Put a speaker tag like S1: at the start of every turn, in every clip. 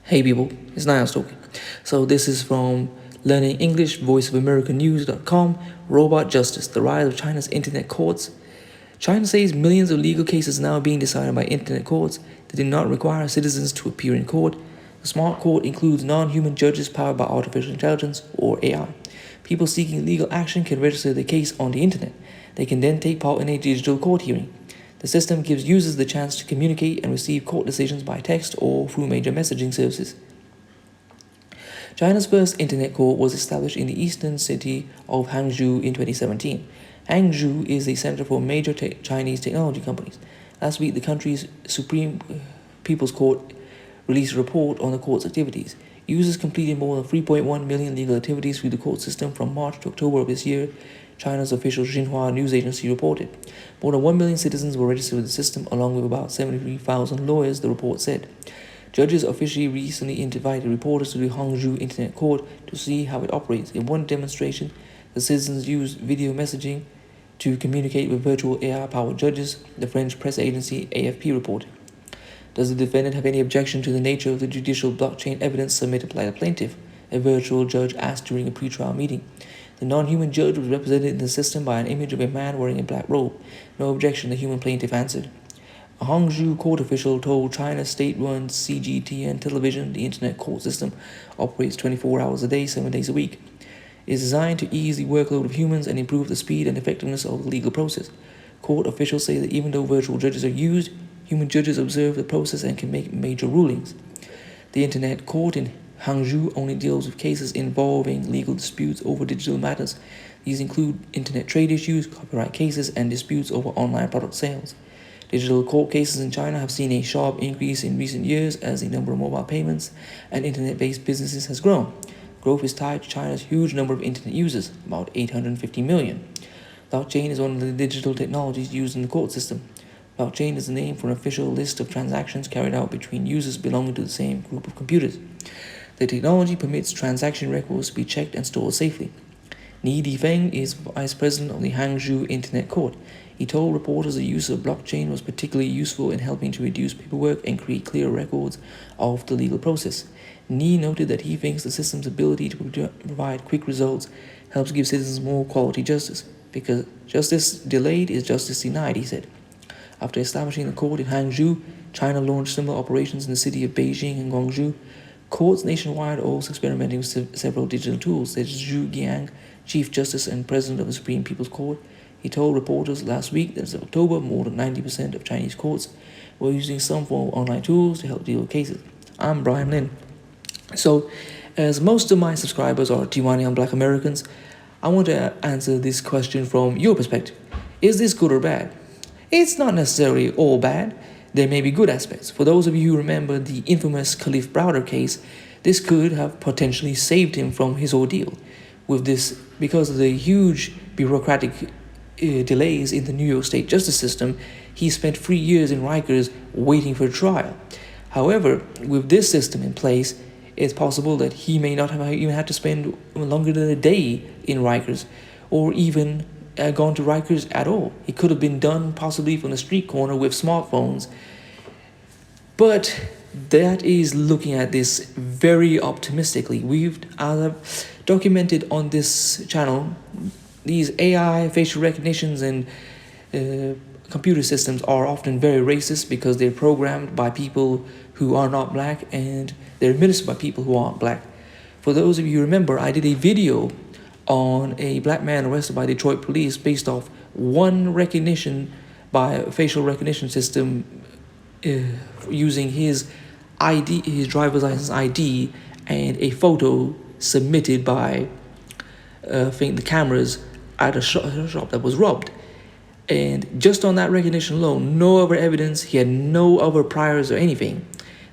S1: Hey people, it's Niall talking. So this is from Learning English, voiceofamericanews.com, Robot Justice, the rise of China's internet courts. China says millions of legal cases now being decided by internet courts that do not require citizens to appear in court. The smart court includes non-human judges powered by artificial intelligence, or AI. People seeking legal action can register their case on the internet. They can then take part in a digital court hearing. The system gives users the chance to communicate and receive court decisions by text or through major messaging services. China's first internet court was established in the eastern city of Hangzhou in 2017. Hangzhou is the center for major Chinese technology companies. Last week, the country's Supreme People's Court released a report on the court's activities. Users completed more than 3.1 million legal activities through the court system from March to October of this year, China's official Xinhua news agency reported. More than 1 million citizens were registered with the system, along with about 73,000 lawyers, the report said. Judges officially recently invited reporters to the Hangzhou Internet Court to see how it operates. In one demonstration, the citizens used video messaging to communicate with virtual AI-powered judges, the French press agency AFP reported. Does the defendant have any objection to the nature of the judicial blockchain evidence submitted by the plaintiff? A virtual judge asked during a pretrial meeting. The non-human judge was represented in the system by an image of a man wearing a black robe. No objection, the human plaintiff answered. A Hangzhou court official told China's state-run CGTN television the internet court system operates 24 hours a day, 7 days a week. It is designed to ease the workload of humans and improve the speed and effectiveness of the legal process. Court officials say that even though virtual judges are used, human judges observe the process and can make major rulings. The internet court in Hangzhou only deals with cases involving legal disputes over digital matters. These include internet trade issues, copyright cases, and disputes over online product sales. Digital court cases in China have seen a sharp increase in recent years as the number of mobile payments and internet-based businesses has grown. Growth is tied to China's huge number of internet users, about 850 million. Blockchain is one of the digital technologies used in the court system. Blockchain is the name for an official list of transactions carried out between users belonging to the same group of computers. The technology permits transaction records to be checked and stored safely. Ni Difeng is vice president of the Hangzhou Internet Court. He told reporters the use of blockchain was particularly useful in helping to reduce paperwork and create clear records of the legal process. Ni noted that he thinks the system's ability to provide quick results helps give citizens more quality justice, because justice delayed is justice denied, he said. After establishing the court in Hangzhou, China launched similar operations in the city of Beijing and Guangzhou. Courts nationwide are also experimenting with several digital tools, said Zhu Giang, Chief Justice and President of the Supreme People's Court. He told reporters last week that as of October, more than 90% of Chinese courts were using some form of online tools to help deal with cases. I'm Brian Lin. So, as most of my subscribers are Tiwani Black Americans, I want to answer this question from your perspective. Is this good or bad? It's not necessarily all bad. There may be good aspects. For those of you who remember the infamous Khalif Browder case, this could have potentially saved him from his ordeal. With this, because of the huge bureaucratic delays in the New York State justice system, he spent 3 years in Rikers waiting for trial. However, with this system in place, it's possible that he may not have even had to spend longer than a day in Rikers, or even gone to Rikers at all. It could have been done possibly from the street corner with smartphones. But that is looking at this very optimistically. We've documented on this channel, these AI facial recognitions and computer systems are often very racist because they're programmed by people who are not black and they're administered by people who aren't black. For those of you who remember, I did a video on a black man arrested by Detroit police based off one recognition by a facial recognition system using his ID, his driver's license ID, and a photo submitted by I think the cameras at a shop that was robbed. And just on that recognition alone, no other evidence, he had no other priors or anything.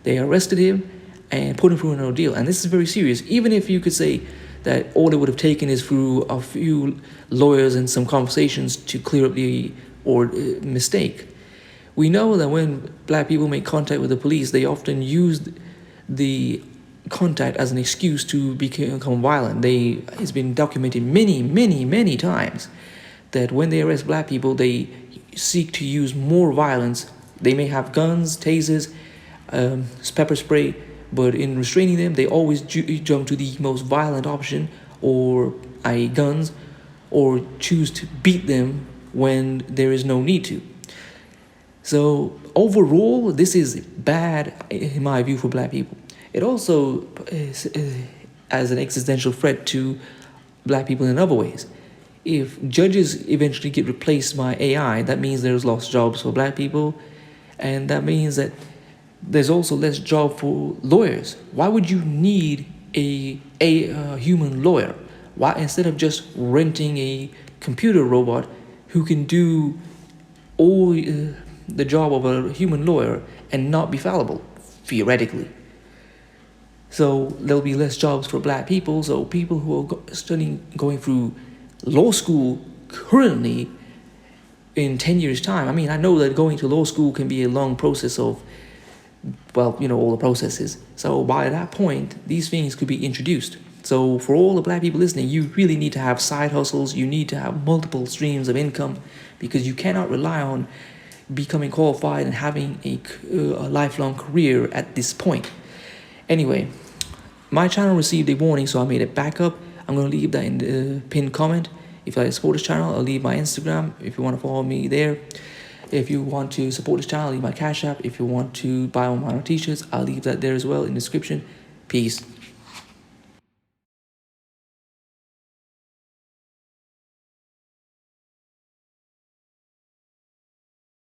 S1: They arrested him and put him through an ordeal. And this is very serious. Even if you could say that all it would have taken is through a few lawyers and some conversations to clear up the mistake. We know that when black people make contact with the police, they often use the contact as an excuse to become violent. It's been documented many times that when they arrest black people, they seek to use more violence. They may have guns, tasers, pepper spray, But in restraining them, they always jump to the most violent option, or guns, or choose to beat them when there is no need to. So overall, this is bad in my view for black people. It also is as an existential threat to black people in other ways. If judges eventually get replaced by AI, that means there's lost jobs for black people, and that means that there's also less job for lawyers. Why would you need a human lawyer? Why, instead of just renting a computer robot who can do all the job of a human lawyer and not be fallible, theoretically? So there'll be less jobs for black people. So people who are going through law school currently, in 10 years' time, I mean, I know that going to law school can be a long process of, well, all the processes. So by that point, these things could be introduced. So for all the black people listening, you really need to have side hustles. You need to have multiple streams of income, because you cannot rely on becoming qualified and having a lifelong career at this point. Anyway, my channel received a warning, so I made it back up. I'm going to leave that in the pinned comment. If you like to support this channel, I'll leave my Instagram if you want to follow me there. If you want to support this channel, I'll leave my Cash App. If you want to buy one of my t-shirts, I'll leave that there as well in the description. Peace.